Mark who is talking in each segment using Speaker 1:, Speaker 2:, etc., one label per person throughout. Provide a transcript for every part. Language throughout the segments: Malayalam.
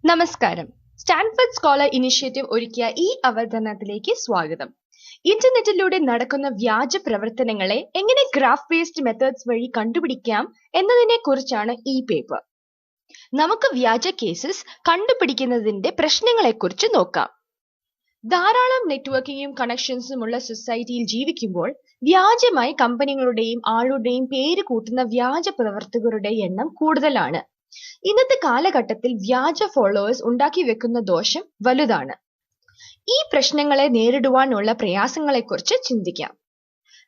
Speaker 1: നമസ്കാരം. സ്റ്റാൻഫോർഡ് സ്കോളർ ഇനിഷ്യേറ്റീവ് ഒരുക്കിയ ഈ അവതരണത്തിലേക്ക് സ്വാഗതം. ഇന്റർനെറ്റിലൂടെ നടക്കുന്ന വ്യാജ പ്രവർത്തനങ്ങളെ എങ്ങനെ ഗ്രാഫ് ബേസ്ഡ് മെത്തേഡ്സ് വഴി കണ്ടുപിടിക്കാം എന്നതിനെ കുറിച്ചാണ് ഈ പേപ്പർ. നമുക്ക് വ്യാജ കേസസ് കണ്ടുപിടിക്കുന്നതിന്റെ പ്രശ്നങ്ങളെക്കുറിച്ച് നോക്കാം. ധാരാളം നെറ്റ്വർക്കിങ്ങും കണക്ഷൻസും ഉള്ള സൊസൈറ്റിയിൽ ജീവിക്കുമ്പോൾ വ്യാജമായി കമ്പനികളുടെയും ആളുടെയും പേര് കൂട്ടുന്ന വ്യാജ പ്രവർത്തകരുടെ എണ്ണം കൂടുതലാണ്. ഇന്നത്തെ കാലഘട്ടത്തിൽ വ്യാജ ഫോളോവേഴ്സ് ഉണ്ടാക്കി വെക്കുന്ന ദോഷം വലുതാണ്. ഈ പ്രശ്നങ്ങളെ നേരിടുവാനുള്ള പ്രയാസങ്ങളെക്കുറിച്ച് ചിന്തിക്കാം.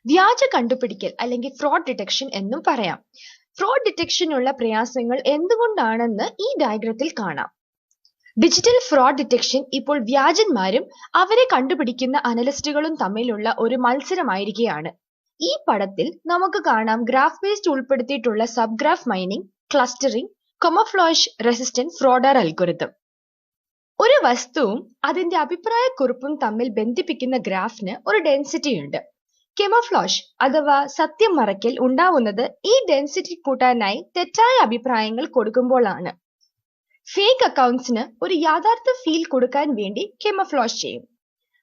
Speaker 1: വ്യാജ കണ്ടുപിടിക്കൽ അല്ലെങ്കിൽ ഫ്രോഡ് ഡിറ്റക്ഷൻ എന്നും പറയാം. ഫ്രോഡ് ഡിറ്റക്ഷനുള്ള പ്രയാസങ്ങൾ എന്തുകൊണ്ടാണെന്ന് ഈ ഡയഗ്രത്തിൽ കാണാം. ഡിജിറ്റൽ ഫ്രോഡ് ഡിറ്റക്ഷൻ ഇപ്പോൾ വ്യാജന്മാരും അവരെ കണ്ടുപിടിക്കുന്ന അനലിസ്റ്റുകളും തമ്മിലുള്ള ഒരു മത്സരമായിരിക്കുകയാണ്. ഈ പടത്തിൽ നമുക്ക് കാണാം ഗ്രാഫ് ബേസ്ഡ് ഉൾപ്പെടുത്തിയിട്ടുള്ള sub graph mining, clustering, camouflage resistant fraudar algorithm. ഒരു വസ്തുവും അതിന്റെ അഭിപ്രായക്കുറിപ്പും തമ്മിൽ ബന്ധിപ്പിക്കുന്ന ഗ്രാഫിന് ഒരു ഡെൻസിറ്റി ഉണ്ട്. കെമോഫ്ലേജ് അഥവാ സത്യം മറയ്ക്കൽ ഉണ്ടാവുന്നത് ഈ ഡെൻസിറ്റി കൂട്ടാനായി തെറ്റായ അഭിപ്രായങ്ങൾ കൊടുക്കുമ്പോഴാണ്. ഫേക്ക് അക്കൗണ്ട്സിന് ഒരു യാഥാർത്ഥ ഫീൽ കൊടുക്കാൻ വേണ്ടി കെമോഫ്ലേജ് ചെയ്യും.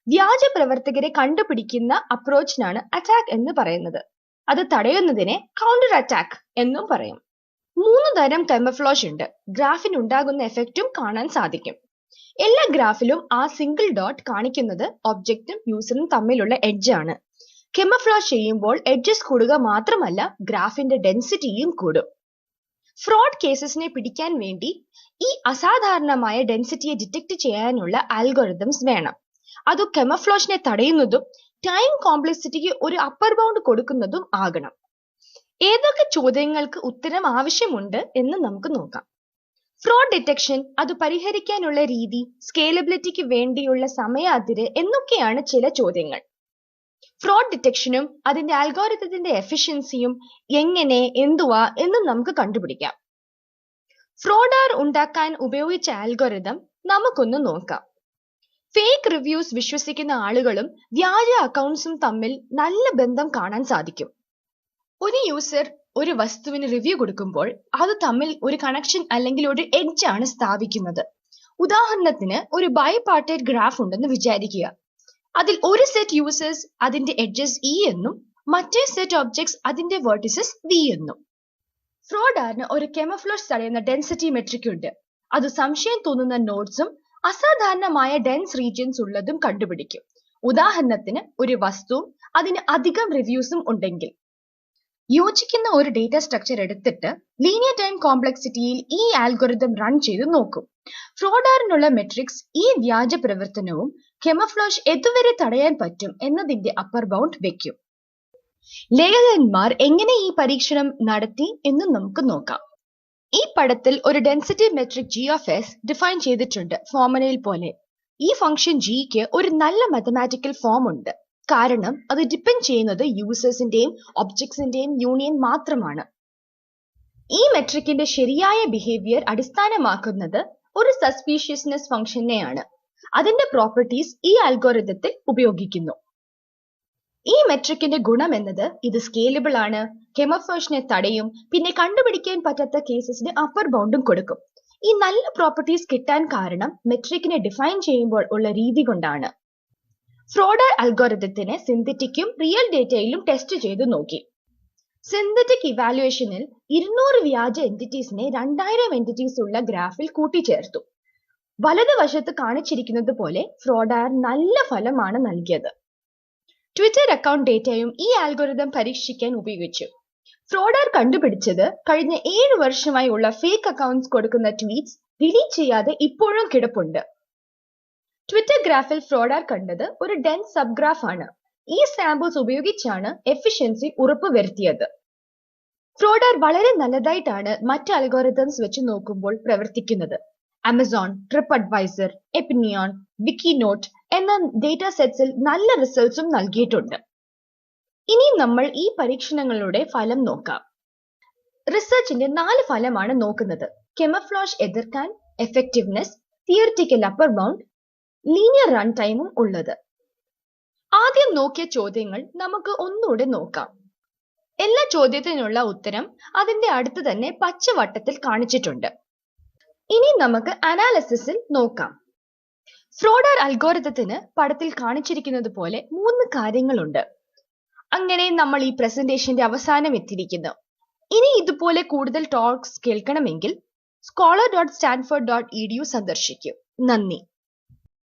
Speaker 1: വ്യാജ പ്രവർത്തകരെ കണ്ടുപിടിക്കുന്ന അപ്രോച്ചിനാണ് അറ്റാക്ക് എന്ന് പറയുന്നത്. അത് തടയുന്നതിനെ കൗണ്ടർ അറ്റാക്ക് എന്നും പറയും. 3 തരം കെമോഫ്ലേജ് ഉണ്ട്. ഗ്രാഫിന് ഉണ്ടാകുന്ന എഫക്റ്റും കാണാൻ സാധിക്കും. എല്ലാ ഗ്രാഫിലും ആ സിംഗിൾ ഡോട്ട് കാണിക്കുന്നത് ഒബ്ജക്റ്റും യൂസറും തമ്മിലുള്ള എഡ്ജ് ആണ്. കെമോഫ്ലേജ് ചെയ്യുമ്പോൾ എഡ്ജസ് കൂടുക മാത്രമല്ല ഗ്രാഫിന്റെ ഡെൻസിറ്റിയും കൂടും. ഫ്രോഡ് കേസസിനെ പിടിക്കാൻ വേണ്ടി ഈ അസാധാരണമായ ഡെൻസിറ്റിയെ ഡിറ്റക്ട് ചെയ്യാനുള്ള അൽഗോരിതംസ് വേണം. അത് കെമോഫ്ലേജിനെ തടയുന്നതും ടൈം കോംപ്ലക്സിറ്റിക്ക് ഒരു അപ്പർ ബൗണ്ട് കൊടുക്കുന്നതും ആകണം. ഏതൊക്കെ ചോദ്യങ്ങൾക്ക് ഉത്തരം ആവശ്യമുണ്ട് എന്ന് നമുക്ക് നോക്കാം. ഫ്രോഡ് ഡിറ്റക്ഷൻ, അത് പരിഹരിക്കാനുള്ള രീതി, സ്കേലബിലിറ്റിക്ക് വേണ്ടിയുള്ള സമയ അതിര് എന്നൊക്കെയാണ് ചില ചോദ്യങ്ങൾ. ഫ്രോഡ് ഡിറ്റക്ഷനും അതിന്റെ അൽഗോരിതത്തിന്റെ എഫിഷ്യൻസിയും എങ്ങനെ, എന്തുവാ എന്ന് നമുക്ക് കണ്ടുപിടിക്കാം. ഫ്രോഡർ ഉണ്ടാക്കാൻ ഉപയോഗിച്ച അൽഗോരിതം നമുക്കൊന്ന് നോക്കാം. ഫേക്ക് റിവ്യൂസ് വിശ്വസിക്കുന്ന ആളുകളും വ്യാജ അക്കൗണ്ട്സും തമ്മിൽ നല്ല ബന്ധം കാണാൻ സാധിക്കും. ഒരു യൂസർ ഒരു വസ്തുവിന് റിവ്യൂ കൊടുക്കുമ്പോൾ അത് തമ്മിൽ ഒരു കണക്ഷൻ അല്ലെങ്കിൽ ഒരു എഡ്ജ് ആണ് സ്ഥാപിക്കുന്നത്. ഉദാഹരണത്തിന് ഒരു ബൈപാർട്ടൈറ്റ് ഗ്രാഫ് ഉണ്ടെന്ന് വിചാരിക്കുക. അതിൽ ഒരു സെറ്റ് യൂസേഴ്സ് അതിന്റെ എഡ്ജസ് ഇ എന്നും മറ്റേ സെറ്റ് ഒബ്ജക്ട്സ് അതിന്റെ വെർട്ടിസസ് വി എന്നും. ഫ്രോഡറിന് ഒരു കെമോഫ്ലേജ് തടയുന്ന ഡെൻസിറ്റി മെട്രിക് ഉണ്ട്. അത് സംശയം തോന്നുന്ന നോഡ്സും അസാധാരണമായ ഡെൻസ് റീജിയൻസ് ഉള്ളതും കണ്ടുപിടിക്കും. ഉദാഹരണത്തിന് ഒരു വസ്തുവും അതിന് അധികം റിവ്യൂസും ഉണ്ടെങ്കിൽ. യോജിക്കുന്ന ഒരു ഡേറ്റ സ്ട്രക്ചർ എടുത്തിട്ട് ലീനിയർ ടൈം കോംപ്ലക്സിറ്റിയിൽ ഈ ആൽഗോരിതം റൺ ചെയ്ത് നോക്കും. ഫ്രോഡറിനുള്ള മെട്രിക്സ് ഈ വ്യാജ പ്രവർത്തനവും കെമോഫ്ലേജ് എതുവരെ തടയാൻ പറ്റും എന്നതിന്റെ അപ്പർ ബൗണ്ട് വെക്കും. ലേഖകന്മാർ എങ്ങനെ ഈ പരീക്ഷണം നടത്തി എന്ന് നമുക്ക് നോക്കാം. ഈ പടത്തിൽ ഒരു density metric G of S define ചെയ്തിട്ടുണ്ട് ഫോർമുലയിൽ പോലെ. ഈ ഫംഗ്ഷൻ ജിക്ക് ഒരു നല്ല മാത്തമാറ്റിക്കൽ ഫോം ഉണ്ട്. കാരണം അത് ഡിപ്പെൻഡ് ചെയ്യുന്നത് യൂസേഴ്സിന്റെയും ഒബ്ജക്ട്സിന്റെയും യൂണിയൻ മാത്രമാണ്. ഈ മെട്രിക്കിന്റെ ശരിയായ ബിഹേവിയർ അടിസ്ഥാനമാക്കുന്നത് ഒരു സസ്പീഷ്യസ്നെസ് ഫംഗ്ഷനെയാണ്. അതിന്റെ പ്രോപ്പർട്ടീസ് ഈ അൽഗോരിതത്തിൽ ഉപയോഗിക്കുന്നു. ഈ മെട്രിക്കിന്റെ ഗുണം എന്നത് ഇത് സ്കേലബിൾ ആണ്, കെമോഫ്ലേജിനെ തടയും, പിന്നെ കണ്ടുപിടിക്കാൻ പറ്റാത്ത കേസസിന് അപ്പർ ബൗണ്ടും കൊടുക്കും. ഈ നല്ല പ്രോപ്പർട്ടീസ് കിട്ടാൻ കാരണം മെട്രിക്കിനെ ഡിഫൈൻ ചെയ്യുമ്പോൾ ഉള്ള രീതി കൊണ്ടാണ്. ഫ്രോഡർ അൽഗോരിതത്തിനെ സിന്തറ്റിക്കും റിയൽ ഡേറ്റയിലും ടെസ്റ്റ് ചെയ്ത് നോക്കി. സിന്തറ്റിക് ഇവാലുവേഷനിൽ 200 വ്യാജ എന്റിറ്റീസിനെ 2000 എന്റിറ്റീസ് ഉള്ള ഗ്രാഫിൽ കൂട്ടിച്ചേർത്തു. വലതുവശത്ത് കാണിച്ചിരിക്കുന്നത് പോലെ ഫ്രോഡർ നല്ല ഫലമാണ് നൽകിയത്. ട്വിറ്റർ അക്കൗണ്ട് ഡേറ്റയും ഈ അൽഗോരിതം പരീക്ഷിക്കാൻ ഉപയോഗിച്ചു. ഫ്രോഡർ കണ്ടുപിടിച്ചത് കഴിഞ്ഞ 7 വർഷമായി ഉള്ള ഫേക്ക് അക്കൗണ്ട്സ് കൊടുക്കുന്ന ട്വീറ്റ്സ് ഡിലീറ്റ് ചെയ്യാതെ ഇപ്പോഴും കിടപ്പുണ്ട്. ട്വിറ്റർ ഗ്രാഫിൽ ഫ്രോഡർ കണ്ടത് ഒരു ഡെൻസ് സബ് ഗ്രാഫ് ആണ്. ഈ സാമ്പിൾസ് ഉപയോഗിച്ചാണ് എഫിഷ്യൻസി ഉറപ്പുവരുത്തിയത്. ഫ്രോഡർ വളരെ നല്ലതായിട്ടാണ് മറ്റ് അൽഗോരിതംസ് വെച്ച് നോക്കുമ്പോൾ പ്രവർത്തിക്കുന്നത്. ആമസോൺ, ട്രിപ്പ് അഡ്വൈസർ, എപ്പിനിയോൺ, വിക്കിനോട്ട് എന്ന ഡേറ്റ സെറ്റ്സിൽ നല്ല റിസൾട്ട്സും നൽകിയിട്ടുണ്ട്. ഇനി നമ്മൾ ഈ പരീക്ഷണങ്ങളുടെ ഫലം നോക്കാം. റിസർച്ചിന്റെ 4 ഫലമാണ് നോക്കുന്നത്. കെമോഫ്ലേജ് എതിർക്കാൻ, effectiveness, theoretical upper bound, linear run ടൈമും ഉള്ളത്. ആദ്യം നോക്കിയ ചോദ്യങ്ങൾ നമുക്ക് ഒന്നുകൂടെ നോക്കാം. എല്ലാ ചോദ്യത്തിനുള്ള ഉത്തരം അതിന്റെ അടുത്ത് തന്നെ പച്ചവട്ടത്തിൽ കാണിച്ചിട്ടുണ്ട്. ഇനി നമുക്ക് അനാലിസിസിൽ നോക്കാം. ഫ്രോഡർ അൽഗോരിതത്തിന് പടത്തിൽ കാണിച്ചിരിക്കുന്നത് പോലെ 3 കാര്യങ്ങളുണ്ട്. അങ്ങനെ നമ്മൾ ഈ പ്രസന്റേഷന്റെ അവസാനം എത്തിയിരിക്കുന്നു. ഇനി ഇതുപോലെ കൂടുതൽ ടോക്സ് കേൾക്കണമെങ്കിൽ scholar.stanford.edu സന്ദർശിക്കൂ. നന്ദി.